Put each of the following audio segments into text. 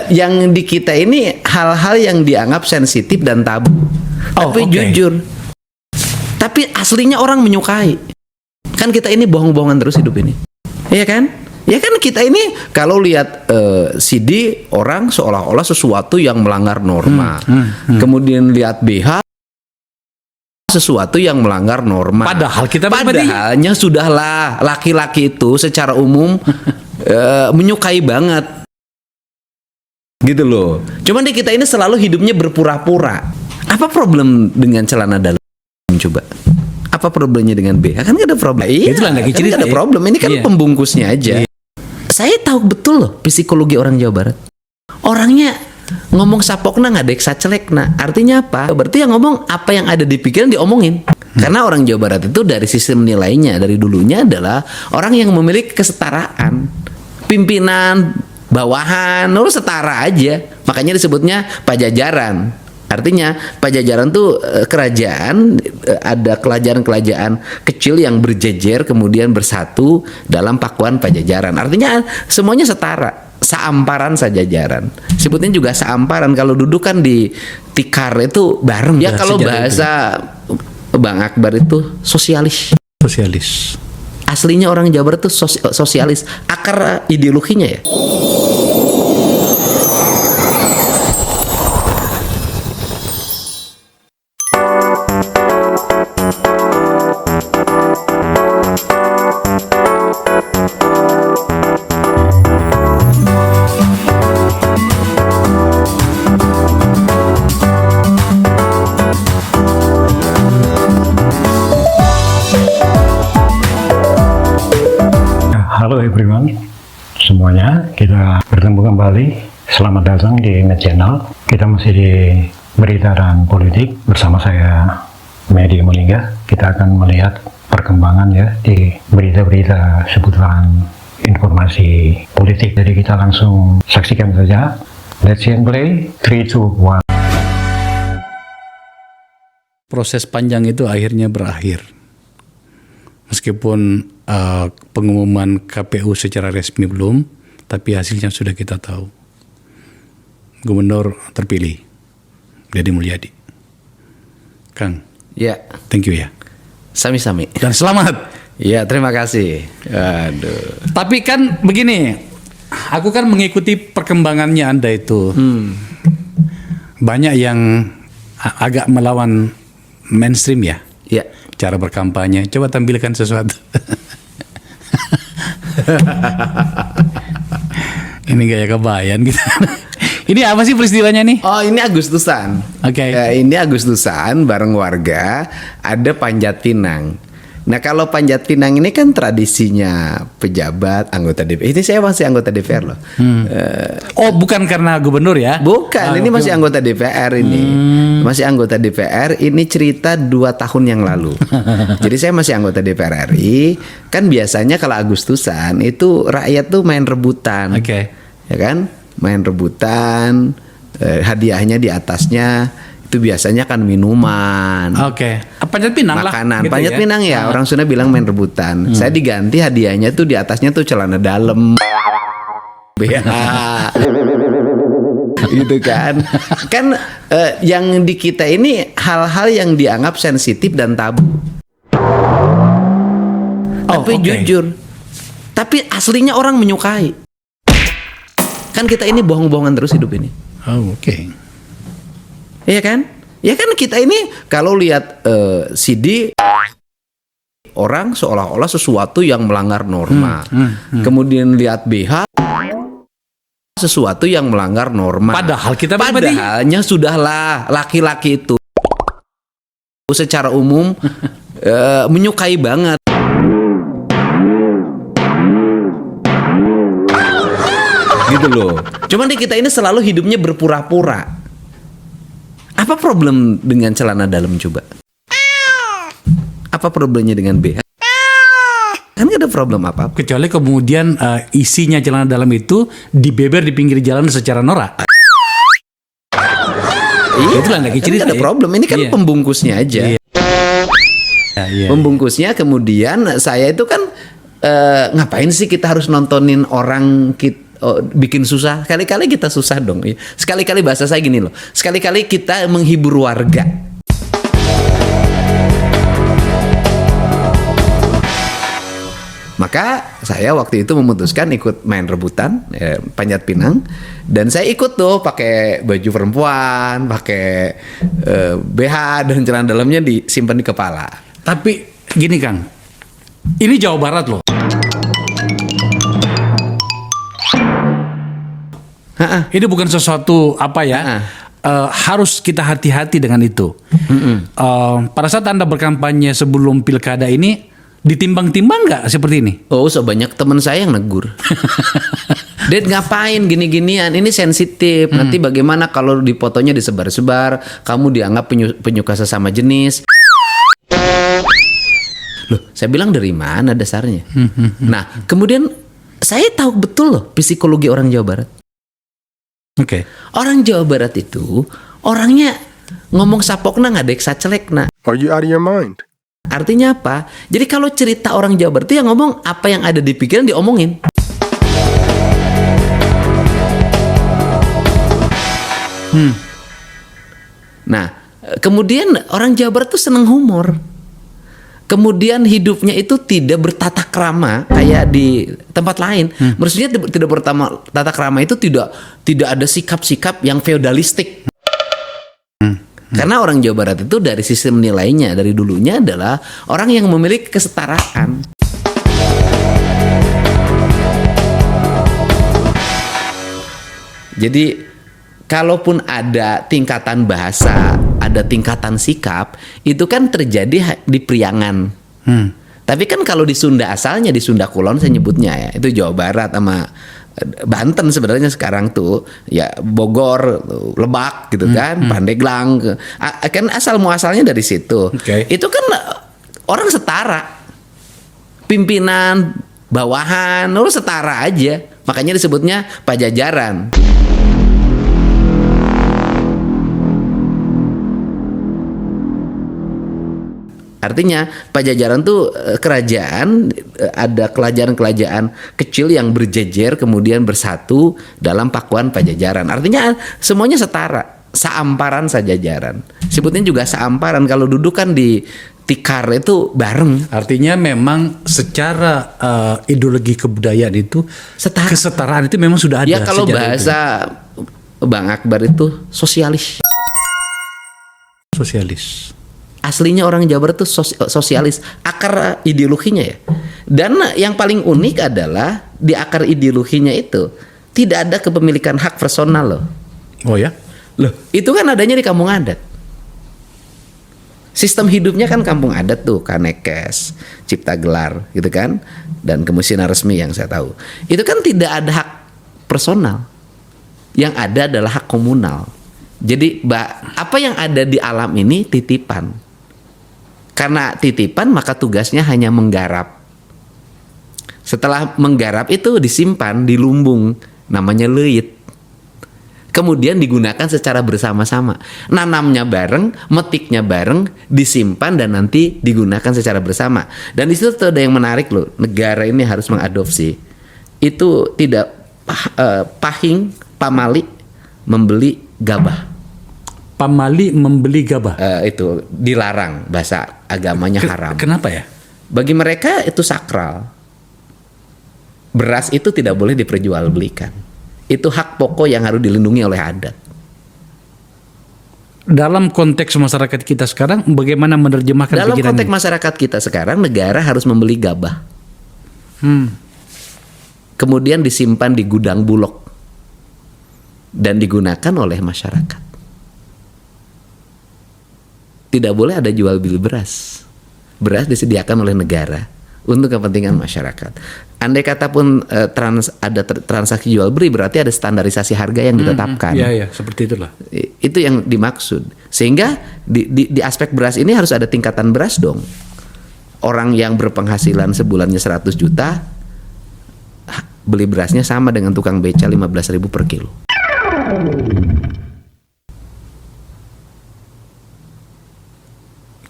Yang di kita ini hal-hal yang dianggap sensitif dan tabu. Tapi jujur, tapi aslinya orang menyukai. Kan kita ini bohong-bohongan terus hidup ini, iya kan? Ya kan kita ini kalau lihat CD orang seolah-olah sesuatu yang melanggar norma. Kemudian lihat BH sesuatu yang melanggar norma. Padahal kita padahalnya sudahlah laki-laki itu secara umum menyukai banget. Gitu loh. Cuman di kita ini selalu hidupnya berpura-pura. Apa problem dengan celana dalam? Coba. Apa problemnya dengan BH? Kan gak ada problem. Iya, kan gak ada problem. Ini kan pembungkusnya aja. Saya tahu betul loh psikologi orang Jawa Barat. Orangnya ngomong sapokna ngadek sacelekna. Artinya apa? Berarti yang ngomong apa yang ada di pikiran diomongin. Karena orang Jawa Barat itu dari sistem nilainya dari dulunya adalah orang yang memiliki kesetaraan. Pimpinan, bawahan, setara aja. Makanya disebutnya pajajaran. Artinya pajajaran tuh kerajaan, ada kerajaan-kerajaan kecil yang berjejer kemudian bersatu dalam pakuan pajajaran. Artinya semuanya setara, seamparan sajajaran. Sebutnya juga seamparan. Kalau duduk kan di tikar itu bareng. Ya kalau bahasa Bang Akbar itu sosialis. Sosialis. Aslinya orang Jawa Barat itu sosialis. Akar ideologinya ya. Halo everyone, semuanya kita bertemu kembali. Selamat datang di Med Channel. Kita masih di berita dan politik bersama saya Medi Mulingga. Kita akan melihat perkembangan ya di berita-berita seputar informasi politik. Jadi kita langsung saksikan saja. Let's see and play. 3, 2, 1. Proses panjang itu akhirnya berakhir. Meskipun pengumuman KPU secara resmi belum, tapi hasilnya sudah kita tahu. Gubernur terpilih, Deddy Mulyadi. Kang, ya, thank you ya. Sami-sami. Dan selamat. Ya, terima kasih. Aduh. Tapi kan begini, aku kan mengikuti perkembangannya Anda itu. Banyak yang agak melawan mainstream ya. Ya. Cara berkampanye. Coba tampilkan sesuatu. Ini gaya kebayan gitu. Ini apa sih peristiwanya nih? Oh, ini Agustusan. Oke. Ini Agustusan bareng warga ada panjat pinang. Nah, kalau panjat pinang ini kan tradisinya pejabat, anggota DPR. Ini saya masih anggota DPR loh. Oh, bukan karena gubernur ya? Bukan, ini masih anggota DPR ini. Masih anggota DPR, ini cerita 2 tahun yang lalu. Jadi saya masih anggota DPR RI. Kan biasanya kalau Agustusan itu rakyat tuh main rebutan. Oke. Ya kan? Main rebutan, hadiahnya di atasnya itu biasanya kan minuman. Oke. Panjat pinang lah. Makanan. Gitu Panjat ya? pinang ya. Orang Sunda bilang main rebutan. Saya diganti hadiahnya tuh di atasnya tuh celana dalam. Gitu kan. Kan yang di kita ini hal-hal yang dianggap sensitif dan tabu. Tapi jujur. Tapi aslinya orang menyukai. Kan kita ini bohong-bohongan terus hidup ini. Oh, oke. Iya kan? Ya kan kita ini kalau lihat CD orang seolah-olah sesuatu yang melanggar norma. Kemudian lihat BH sesuatu yang melanggar norma. Padahal kita padahalnya sudahlah laki-laki itu secara umum menyukai banget. Gitu loh. Cuman di kita ini selalu hidupnya berpura-pura. Apa problem dengan celana dalam coba? Apa problemnya dengan BH? Kan gak ada problem apa-apa. Kecuali kemudian isinya celana dalam itu dibeber di pinggir jalan secara norak. Iya, itu lagi cerita. Kan ada problem. Ini kan pembungkusnya aja. Pembungkusnya kemudian saya itu kan ngapain sih kita harus nontonin orang bikin susah. Sekali-kali kita susah dong. Sekali-kali bahasa saya gini loh. Sekali-kali kita menghibur warga. Maka saya waktu itu memutuskan ikut main rebutan Panjat Pinang, dan saya ikut tuh pakai baju perempuan, pakai BH dan celana dalamnya disimpan di kepala. Tapi gini Kang, ini Jawa Barat loh. Ini bukan sesuatu apa ya, harus kita hati-hati dengan itu. Pada saat Anda berkampanye sebelum pilkada ini, ditimbang-timbang nggak seperti ini? Oh, sebanyak teman saya yang negur. Ded, ngapain gini-ginian? Ini sensitif. Nanti bagaimana kalau di fotonya disebar-sebar, kamu dianggap penyuka sesama jenis. Loh, saya bilang dari mana dasarnya? Nah, kemudian saya tahu betul loh psikologi orang Jawa Barat. Oke. Orang Jawa Barat itu orangnya ngomong sapokna ngadek sacelekna. Are you out of your mind? Artinya apa? Jadi kalau cerita orang Jawa Barat itu yang ngomong apa yang ada di pikiran diomongin. Nah, kemudian orang Jawa Barat tuh seneng humor. Kemudian hidupnya itu tidak bertata krama kayak di tempat lain. Maksudnya tidak bertata krama itu tidak ada sikap-sikap yang feodalistik. Karena orang Jawa Barat itu dari sistem nilainya dari dulunya adalah orang yang memiliki kesetaraan. Jadi kalaupun ada tingkatan bahasa, ada tingkatan sikap, itu kan terjadi di Priangan. Tapi kan kalau di Sunda asalnya, di Sunda Kulon saya nyebutnya ya, itu Jawa Barat sama Banten sebenarnya sekarang tuh ya Bogor, Lebak gitu kan, Pandeglang, kan asal muasalnya dari situ. Itu kan orang setara, pimpinan, bawahan, lu setara aja, makanya disebutnya Pajajaran. Artinya Pajajaran tuh kerajaan, ada kerajaan-kerajaan kecil yang berjejer kemudian bersatu dalam pakuan Pajajaran. Artinya semuanya setara, seamparan Sajajaran. Sebutnya juga seamparan, kalau duduk kan di tikar itu bareng. Artinya memang secara ideologi kebudayaan itu Setara. kesetaraan itu memang sudah ada. Ya kalau sejak bahasa Bang Akbar itu sosialis. Sosialis. Aslinya orang Jawa Barat itu sosialis, akar ideologinya ya. Dan yang paling unik adalah di akar ideologinya itu tidak ada kepemilikan hak personal loh. Oh ya? Loh, itu kan adanya di kampung adat. Sistem hidupnya kan kampung adat tuh, Kanekes, Cipta Gelar gitu kan, dan Kemusinan Resmi yang saya tahu. Itu kan tidak ada hak personal. Yang ada adalah hak komunal. Jadi apa yang ada di alam ini titipan. Karena titipan maka tugasnya hanya menggarap. Setelah menggarap itu disimpan di lumbung, namanya leit. Kemudian digunakan secara bersama-sama. Nanamnya bareng, metiknya bareng, disimpan dan nanti digunakan secara bersama. Dan di situ tuh ada yang menarik loh. Negara ini harus mengadopsi. Itu tidak pahing, pamali membeli gabah. Pamali membeli gabah. Itu dilarang, bahasa agamanya haram. Kenapa ya? Bagi mereka itu sakral. Beras itu tidak boleh diperjualbelikan. Itu hak pokok yang harus dilindungi oleh adat. Dalam konteks masyarakat kita sekarang, bagaimana menerjemahkan Dalam pikiran konteks ini? masyarakat kita sekarang, negara harus membeli gabah. Kemudian disimpan di gudang Bulog dan digunakan oleh masyarakat. Tidak boleh ada jual beli beras. Beras disediakan oleh negara untuk kepentingan masyarakat. Andai kata pun ada transaksi jual beli, berarti ada standarisasi harga yang ditetapkan. Iya, seperti itulah. Itu yang dimaksud. Sehingga di aspek beras ini harus ada tingkatan beras dong. Orang yang berpenghasilan sebulannya 100 juta, beli berasnya sama dengan tukang beca 15.000 per kilo.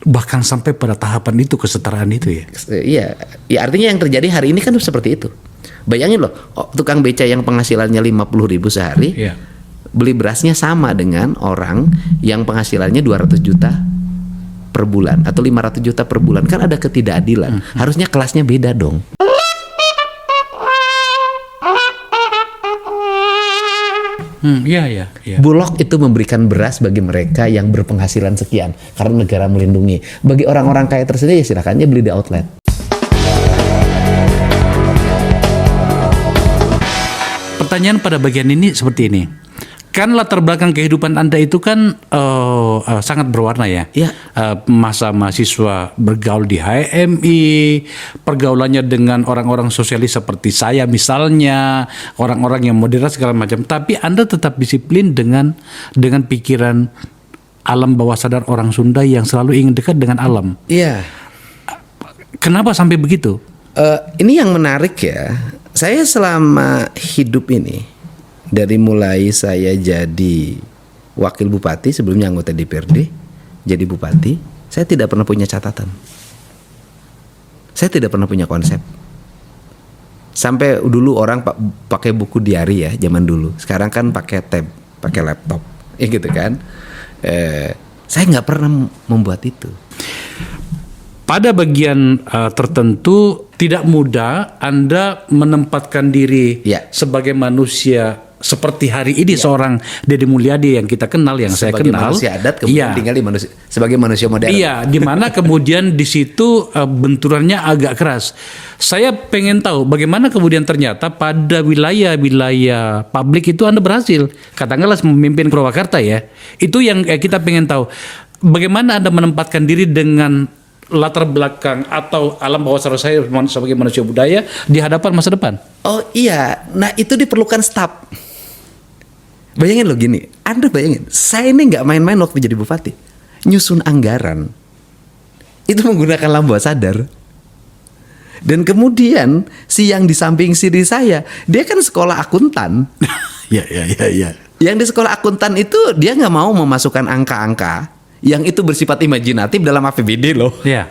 Bahkan sampai pada tahapan itu, kesetaraan itu ya. Iya, ya artinya yang terjadi hari ini kan seperti itu. Bayangin loh, tukang beca yang penghasilannya 50.000 sehari, Iya. beli berasnya sama dengan orang yang penghasilannya 200 juta per bulan atau 500 juta per bulan. Kan ada ketidakadilan. Harusnya kelasnya beda dong. Iya. Bulog itu memberikan beras bagi mereka yang berpenghasilan sekian karena negara melindungi. Bagi orang-orang kaya tersebut ya silakan aja beli di outlet. Pertanyaan pada bagian ini seperti ini. Kan latar belakang kehidupan Anda itu kan sangat berwarna ya. Iya. Masa mahasiswa bergaul di HMI, pergaulannya dengan orang-orang sosialis seperti saya misalnya, orang-orang yang moderat segala macam. Tapi Anda tetap disiplin dengan pikiran alam bawah sadar orang Sunda yang selalu ingin dekat dengan alam. Iya. Kenapa sampai begitu? Ini yang menarik ya. Saya selama hidup ini, dari mulai saya jadi wakil bupati sebelumnya anggota DPRD, jadi bupati, saya tidak pernah punya catatan. Saya tidak pernah punya konsep. Sampai dulu orang pakai buku diary ya, zaman dulu. Sekarang kan pakai tab, pakai laptop, ya gitu kan. Saya nggak pernah membuat itu. Pada bagian tertentu tidak mudah Anda menempatkan diri Ya. sebagai manusia seperti hari ini seorang Deddy Mulyadi yang kita kenal, yang saya Sebagai kenal. manusia adat kemudian Iya. tinggal di manusia, sebagai manusia modern. Iya, di mana kemudian di situ benturannya agak keras. Saya pengen tahu bagaimana kemudian ternyata pada wilayah-wilayah publik itu Anda berhasil. Katakanlah memimpin Purwakarta ya. Itu yang kita pengen tahu. Bagaimana Anda menempatkan diri dengan latar belakang atau alam bawah sadar saya sebagai manusia budaya di hadapan masa depan? Oh iya, nah itu diperlukan staf. Bayangin lo gini, Anda bayangin, saya ini nggak main-main waktu jadi bupati, nyusun anggaran, itu menggunakan alam bawah sadar. Dan kemudian si yang di samping sini saya, dia kan sekolah akuntan. Ya. Yang di sekolah akuntan itu dia nggak mau memasukkan angka-angka yang itu bersifat imajinatif dalam APBD loh. Ya.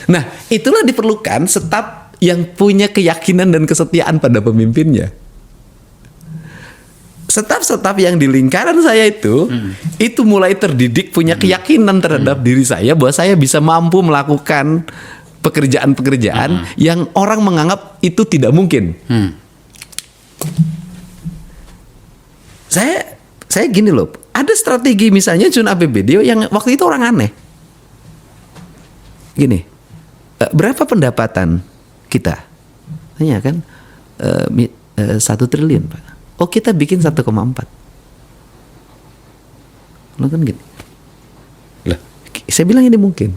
Nah, itulah diperlukan staf yang punya keyakinan dan kesetiaan pada pemimpinnya. Staf-staf yang di lingkaran saya itu mulai terdidik punya keyakinan terhadap diri saya bahwa saya bisa mampu melakukan pekerjaan-pekerjaan yang orang menganggap itu tidak mungkin. Saya gini loh, ada strategi misalnya Jun APBD yang waktu itu orang aneh. Gini, berapa pendapatan kita? Tanya kan, 1 triliun Pak. Oh kita bikin 1,4. Lo kan gini. Lah, saya bilang ini mungkin.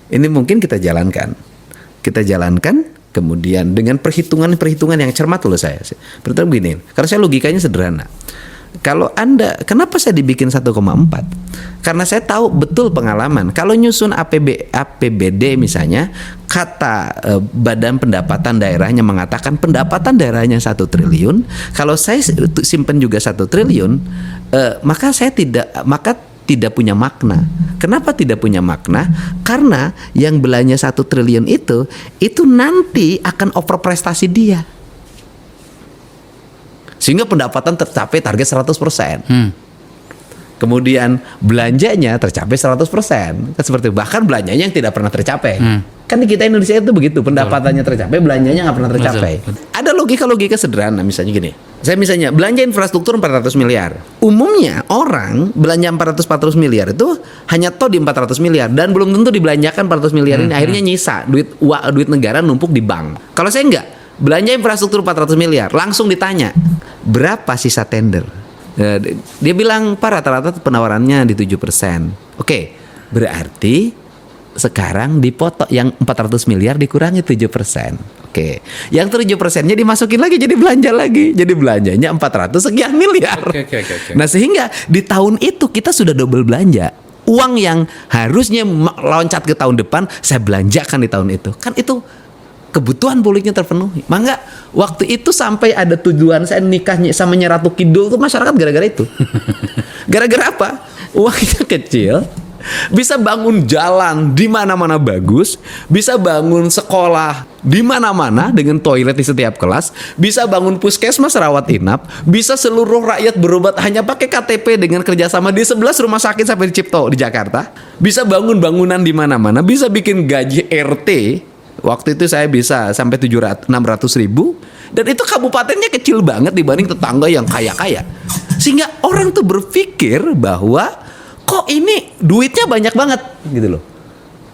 Ini mungkin kita jalankan. Kita jalankan, kemudian dengan perhitungan-perhitungan yang cermat loh saya. Pertama begini, karena saya logikanya sederhana. Kalau Anda, kenapa saya dibikin 1,4? Karena saya tahu betul pengalaman. Kalau nyusun APBD misalnya, kata Badan Pendapatan Daerahnya mengatakan pendapatan daerahnya 1 triliun. Kalau saya simpen juga 1 triliun, maka tidak punya makna. Kenapa tidak punya makna? Karena yang belanja 1 triliun itu nanti akan over prestasi dia. Sehingga pendapatan tercapai target 100%. Kemudian belanjanya tercapai 100%. Kan seperti bahkan belanjanya yang tidak pernah tercapai. Kan di kita Indonesia itu begitu, pendapatannya tercapai, belanjanya nggak pernah tercapai. Ada logika-logika sederhana, misalnya gini. Saya misalnya belanja infrastruktur 400 miliar. Umumnya orang belanja 400 miliar itu hanya toh di 400 miliar dan belum tentu dibelanjakan 400 miliar ini akhirnya nyisa duit negara numpuk di bank. Kalau saya enggak, belanja infrastruktur 400 miliar, langsung ditanya, berapa sisa tender? Dia bilang, Pak rata-rata penawarannya di 7%. Oke, berarti sekarang dipotong yang 400 miliar dikurangi 7%. Oke, yang 7%-nya dimasukin lagi jadi belanja lagi. Jadi belanjanya 400 sekian miliar. Oke. Nah sehingga di tahun itu kita sudah double belanja. Uang yang harusnya loncat ke tahun depan, saya belanjakan di tahun itu. Kan itu kebutuhan publiknya terpenuhi. Maka waktu itu sampai ada tujuan saya nikahnya sama Nyai Ratu Kidul tuh masyarakat gara-gara itu. Gara-gara apa? Uang kita kecil, bisa bangun jalan di mana-mana bagus, bisa bangun sekolah di mana-mana dengan toilet di setiap kelas, bisa bangun puskesmas rawat inap, bisa seluruh rakyat berobat hanya pakai KTP dengan kerjasama di 11 rumah sakit sampai di Cipto di Jakarta, bisa bangun bangunan di mana-mana, bisa bikin gaji RT. Waktu itu saya bisa sampai 600 ribu, dan itu kabupatennya kecil banget dibanding tetangga yang kaya-kaya. Sehingga orang tuh berpikir bahwa kok ini duitnya banyak banget gitu loh.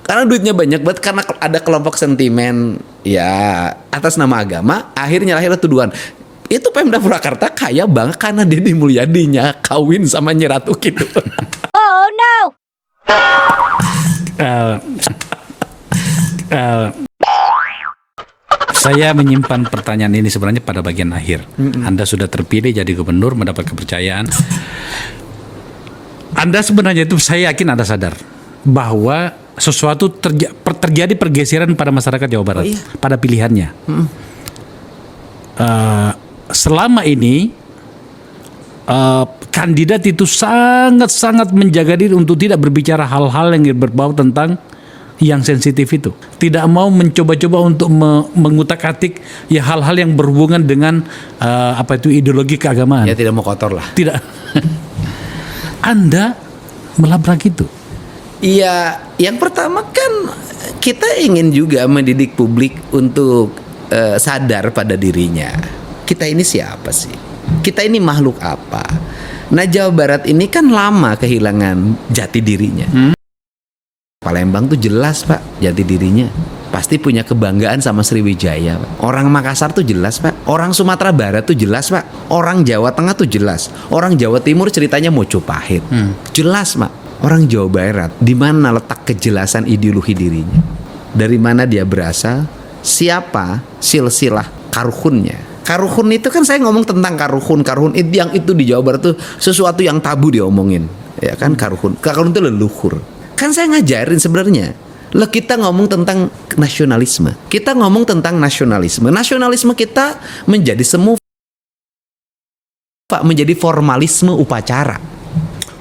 Karena duitnya banyak banget, karena ada kelompok sentimen ya atas nama agama, akhirnya lahirlah tuduhan. Itu Pemda Purwakarta kaya banget karena Deddy Mulyadinya kawin sama Nyi Ratu gitu. Oh no. Saya menyimpan pertanyaan ini sebenarnya pada bagian akhir. Anda sudah terpilih jadi gubernur, mendapat kepercayaan. Anda sebenarnya itu, saya yakin Anda sadar bahwa sesuatu terjadi pergeseran pada masyarakat Jawa Barat pada pilihannya. Selama ini kandidat itu sangat-sangat menjaga diri untuk tidak berbicara hal-hal yang berbau tentang yang sensitif itu. Tidak mau mencoba-coba untuk mengutak-atik ya hal-hal yang berhubungan dengan ideologi keagamaan. Ya tidak mau kotor lah. Tidak. Anda melabrak itu. Iya, yang pertama kan kita ingin juga mendidik publik untuk sadar pada dirinya. Kita ini siapa sih? Kita ini makhluk apa? Nah, Jawa Barat ini kan lama kehilangan jati dirinya. Palembang tuh jelas, Pak, jati dirinya. Pasti punya kebanggaan sama Sriwijaya, Pak. Orang Makassar tuh jelas, Pak. Orang Sumatera Barat tuh jelas, Pak. Orang Jawa Tengah tuh jelas. Orang Jawa Timur ceritanya Mojopahit. Jelas, Pak. Orang Jawa Barat, di mana letak kejelasan ideologi dirinya? Dari mana dia berasal? Siapa silsilah karuhunnya? Karuhun itu kan saya ngomong tentang karuhun. Karuhun itu yang itu di Jawa Barat tuh sesuatu yang tabu diomongin. Ya kan, karuhun. Karuhun itu leluhur. Kan saya ngajarin sebenarnya. Lah kita ngomong tentang nasionalisme. Kita ngomong tentang nasionalisme. Nasionalisme kita menjadi semu, Pak, menjadi formalisme upacara.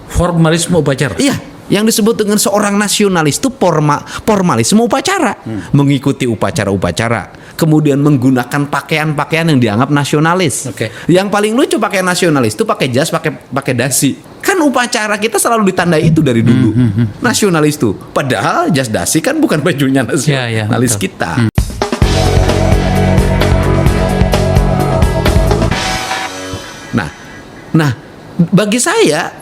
Formalisme upacara. Iya, yang disebut dengan seorang nasionalis itu formalisme upacara. Mengikuti upacara-upacara, kemudian menggunakan pakaian-pakaian yang dianggap nasionalis. Oke. Yang paling lucu pakaian nasionalis itu pakai jas, pakai dasi. Kan upacara kita selalu ditandai itu dari dulu. Nasionalis tuh. Padahal jas dasi kan bukan bajunya nasionalis kita. Nah, bagi saya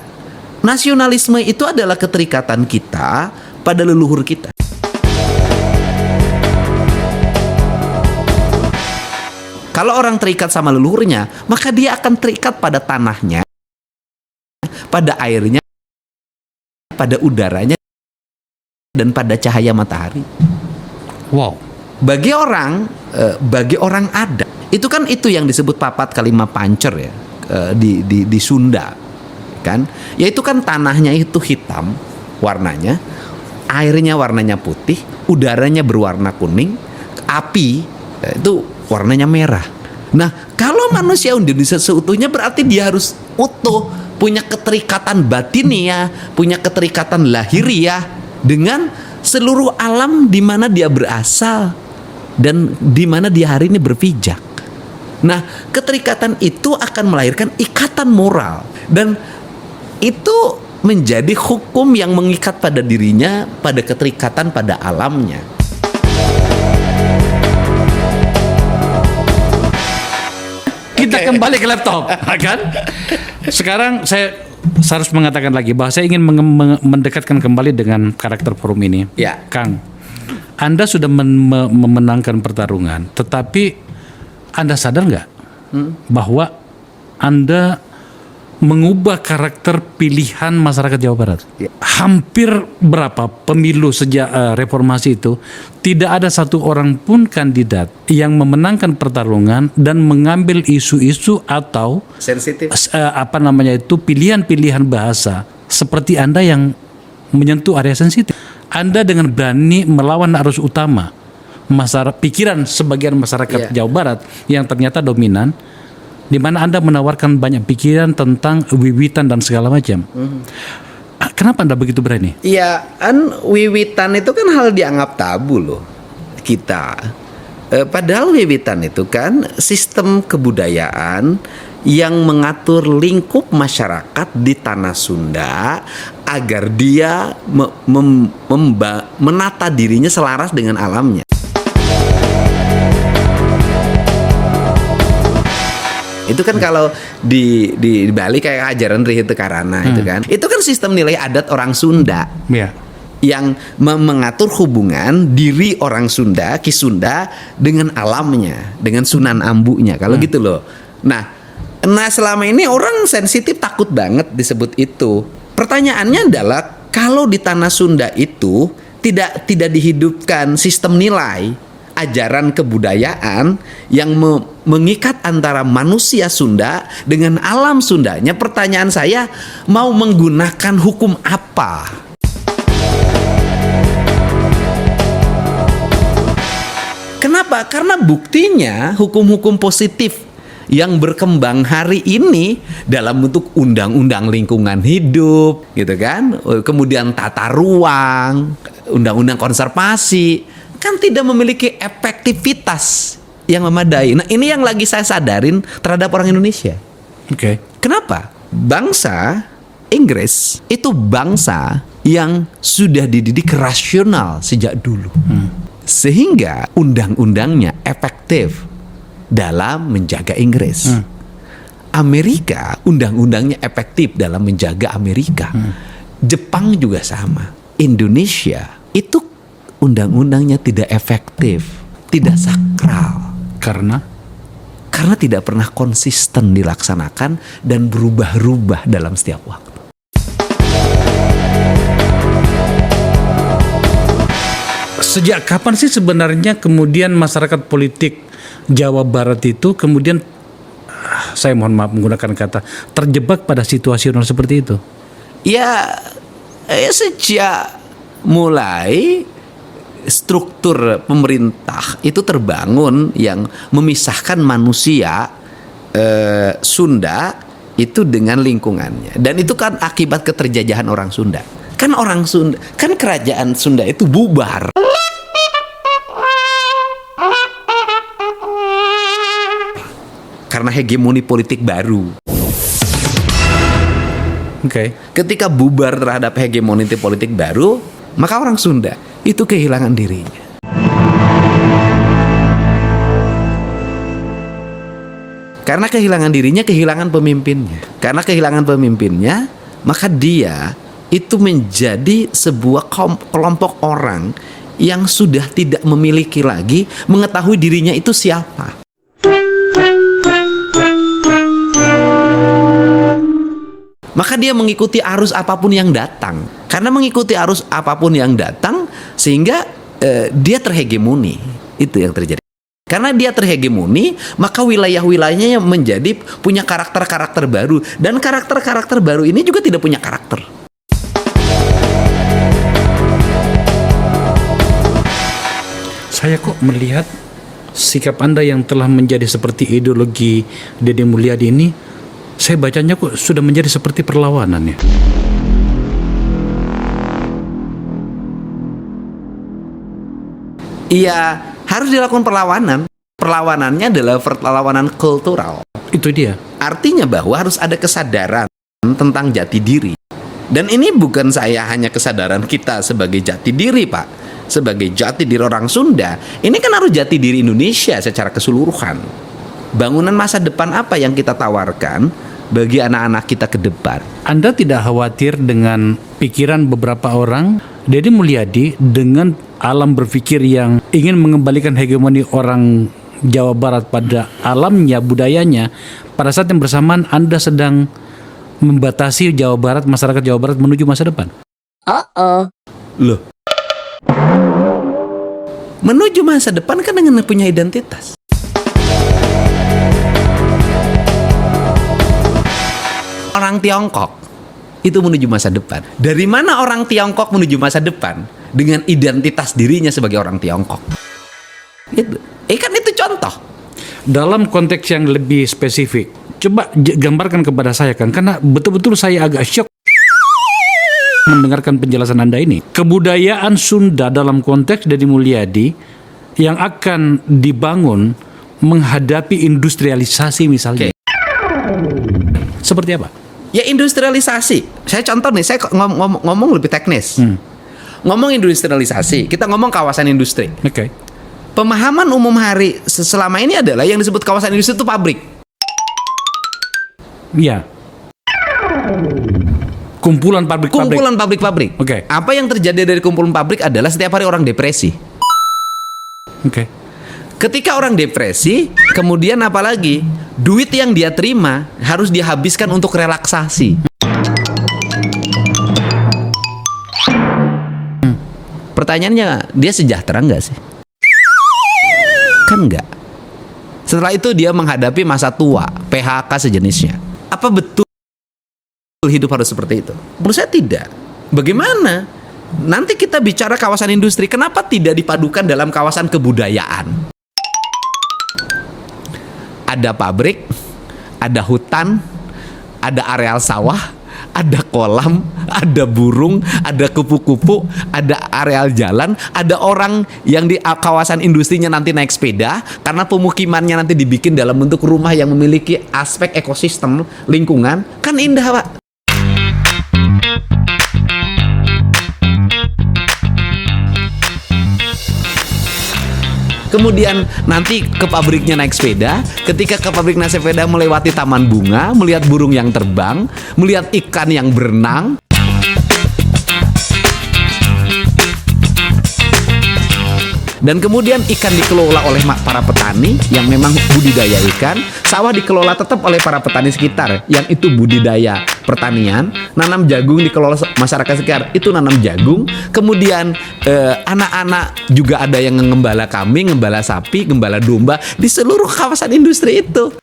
nasionalisme itu adalah keterikatan kita pada leluhur kita. Kalau orang terikat sama leluhurnya, maka dia akan terikat pada tanahnya, pada airnya, pada udaranya, dan pada cahaya matahari. Wow. Bagi orang adat, itu kan itu yang disebut papat kalima pancer ya, di Sunda, kan? Yaitu kan tanahnya itu hitam warnanya, airnya warnanya putih, udaranya berwarna kuning, api itu warnanya merah. Nah, kalau manusia Indonesia seutuhnya berarti dia harus utuh, punya keterikatan batiniah, punya keterikatan lahiriah dengan seluruh alam di mana dia berasal dan di mana dia hari ini berpijak. Nah, keterikatan itu akan melahirkan ikatan moral dan itu menjadi hukum yang mengikat pada dirinya, pada keterikatan pada alamnya. Kita kembali ke laptop, kan? Sekarang saya harus mengatakan lagi bahwa saya ingin mendekatkan kembali dengan karakter forum ini. Ya. Kang, Anda sudah memenangkan pertarungan, tetapi Anda sadar nggak bahwa Anda mengubah karakter pilihan masyarakat Jawa Barat? Ya. Hampir berapa pemilu sejak reformasi itu tidak ada satu orang pun kandidat yang memenangkan pertarungan dan mengambil isu-isu atau Sensitif. pilihan-pilihan bahasa seperti Anda yang menyentuh area sensitif. Anda dengan berani melawan arus utama pikiran sebagian masyarakat Jawa Barat yang ternyata dominan, di mana Anda menawarkan banyak pikiran tentang wiwitan dan segala macam. Kenapa Anda begitu berani? Ya, wiwitan itu kan hal dianggap tabu loh kita. Padahal wiwitan itu kan sistem kebudayaan yang mengatur lingkup masyarakat di tanah Sunda agar dia menata dirinya selaras dengan alamnya. Itu kan kalau di Bali kayak ajaran Rihite Karana itu kan. Itu kan sistem nilai adat orang Sunda. Iya. Yang mengatur hubungan diri orang Sunda, Ki Sunda dengan alamnya, dengan Sunan Ambunya. Kalau gitu loh. Nah, selama ini orang sensitif takut banget disebut itu. Pertanyaannya adalah kalau di tanah Sunda itu tidak dihidupkan sistem nilai, ajaran kebudayaan yang mengikat antara manusia Sunda dengan alam Sundanya, pertanyaan saya, mau menggunakan hukum apa? Kenapa? Karena buktinya hukum-hukum positif yang berkembang hari ini dalam bentuk undang-undang lingkungan hidup, gitu kan? Kemudian tata ruang, undang-undang konservasi, kan tidak memiliki efektivitas yang memadai. Nah, ini yang lagi saya sadarin terhadap orang Indonesia. Oke. Kenapa? Bangsa Inggris itu bangsa yang sudah dididik rasional sejak dulu. Sehingga undang-undangnya efektif dalam menjaga Inggris. Amerika undang-undangnya efektif dalam menjaga Amerika. Jepang juga sama. Indonesia itu undang-undangnya tidak efektif, tidak sakral. Karena tidak pernah konsisten dilaksanakan dan berubah-ubah dalam setiap waktu. sejak kapan sih sebenarnya kemudian masyarakat politik Jawa Barat itu kemudian, saya mohon maaf menggunakan kata, terjebak pada situasional seperti itu? Ya sejak mulai struktur pemerintah itu terbangun yang memisahkan manusia Sunda itu dengan lingkungannya, dan itu kan akibat keterjajahan orang Sunda. Kan orang Sunda, kan kerajaan Sunda itu bubar karena hegemoni politik baru. Oke. Ketika bubar terhadap hegemoni politik baru, maka orang Sunda itu kehilangan dirinya. Karena kehilangan dirinya, kehilangan pemimpinnya. Karena kehilangan pemimpinnya, maka dia itu menjadi sebuah kelompok orang yang sudah tidak memiliki lagi mengetahui dirinya itu siapa. Maka dia mengikuti arus apapun yang datang. Karena mengikuti arus apapun yang datang, sehingga dia terhegemoni. Itu yang terjadi. Karena dia terhegemoni, maka wilayah-wilayahnya menjadi punya karakter-karakter baru. Dan karakter-karakter baru ini juga tidak punya karakter. Saya kok melihat sikap Anda yang telah menjadi seperti ideologi Deddy Mulyadi ini, saya bacanya kok sudah menjadi seperti perlawanan ya. Iya, harus dilakukan perlawanan. Perlawanannya adalah perlawanan kultural. Itu dia. Artinya bahwa harus ada kesadaran tentang jati diri. Dan ini bukan saya hanya kesadaran kita sebagai jati diri, Pak. Sebagai jati diri orang Sunda. Ini kan harus jati diri Indonesia secara keseluruhan. Bangunan masa depan apa yang kita tawarkan bagi anak-anak kita ke depan? Anda tidak khawatir dengan pikiran beberapa orang, Deddy Mulyadi dengan alam berpikir yang ingin mengembalikan hegemoni orang Jawa Barat pada alamnya, budayanya, pada saat yang bersamaan Anda sedang membatasi Jawa Barat, masyarakat Jawa Barat menuju masa depan? Loh, menuju masa depan kan dengan punya identitas. Orang Tiongkok itu menuju masa depan. Dari mana orang Tiongkok menuju masa depan? Dengan identitas dirinya sebagai orang Tiongkok. Itu. Kan itu contoh. Dalam konteks yang lebih spesifik, coba gambarkan kepada saya, kan, karena betul-betul saya agak syok mendengarkan penjelasan Anda ini. Kebudayaan Sunda dalam konteks Deddy Mulyadi yang akan dibangun menghadapi industrialisasi misalnya. Seperti apa? Ya industrialisasi. Saya contoh nih, saya ngomong lebih teknis. Ngomong industrialisasi, kita ngomong kawasan industri. Oke. Pemahaman umum hari selama ini adalah yang disebut kawasan industri itu pabrik. Iya. Kumpulan pabrik-pabrik. Kumpulan pabrik-pabrik. Oke. Apa yang terjadi dari kumpulan pabrik adalah setiap hari orang depresi. Oke. Ketika orang depresi, kemudian apalagi duit yang dia terima harus dihabiskan untuk relaksasi. Pertanyaannya, dia sejahtera nggak sih? Kan nggak. Setelah itu dia menghadapi masa tua, PHK sejenisnya. Apa betul hidup harus seperti itu? Menurut saya tidak. Bagaimana? Nanti kita bicara kawasan industri, kenapa tidak dipadukan dalam kawasan kebudayaan? Ada pabrik, ada hutan, ada areal sawah, ada kolam, ada burung, ada kupu-kupu, ada areal jalan, ada orang yang di kawasan industrinya nanti naik sepeda karena pemukimannya nanti dibikin dalam bentuk rumah yang memiliki aspek ekosistem lingkungan. Kan indah, Pak. Kemudian nanti ke pabriknya naik sepeda. Ketika ke pabrik naik sepeda melewati taman bunga, melihat burung yang terbang, melihat ikan yang berenang. Dan kemudian ikan dikelola oleh para petani yang memang budidaya ikan, sawah dikelola tetap oleh para petani sekitar yang itu budidaya pertanian, nanam jagung dikelola masyarakat sekitar, itu nanam jagung. Kemudian anak-anak juga ada yang ngembala kambing, ngembala sapi, ngembala domba di seluruh kawasan industri itu.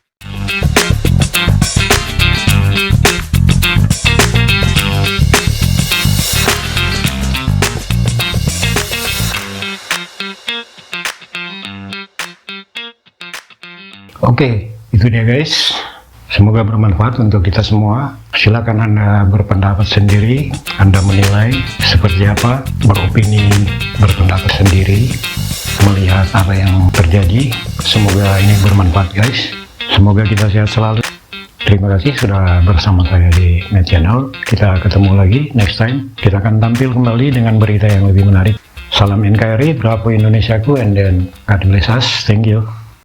Oke, itu dia guys. Semoga bermanfaat untuk kita semua. Silakan Anda berpendapat sendiri, Anda menilai seperti apa, beropini, berpendapat sendiri, melihat apa yang terjadi. Semoga ini bermanfaat guys. Semoga kita sehat selalu. Terima kasih sudah bersama saya di Med Channel. Kita ketemu lagi next time. Kita akan tampil kembali dengan berita yang lebih menarik. Salam NKRI, Bravo Indonesiaku, and then God bless us. Thank you.